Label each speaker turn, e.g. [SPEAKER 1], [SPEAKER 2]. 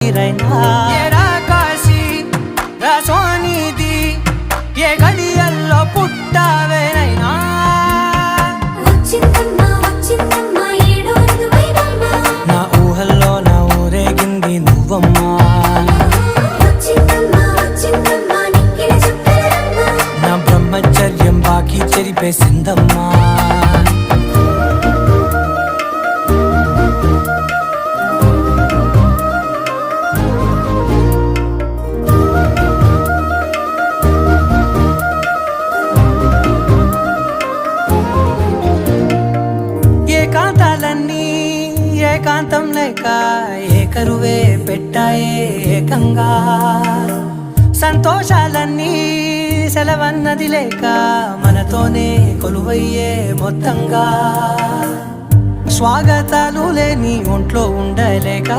[SPEAKER 1] ఊపిరైనా కాశీ సోనిది ఏ గడియల్లో పుట్టావేనైనా నా ఊహల్లో నా ఊరేగింది నువ్వమ్మా నా బ్రహ్మచర్యం బాకీ చెరిపేసిందమ్మా ఏకాంతాలన్నీ ఏకాంతం లేక ఏకరువే పెట్టాయే ఏకంగా సంతోషాలన్నీ సెలవన్నది లేక మనతోనే కొలువయ్యే మొత్తంగా స్వాగతాలు లేని ఒంట్లో ఉండలేక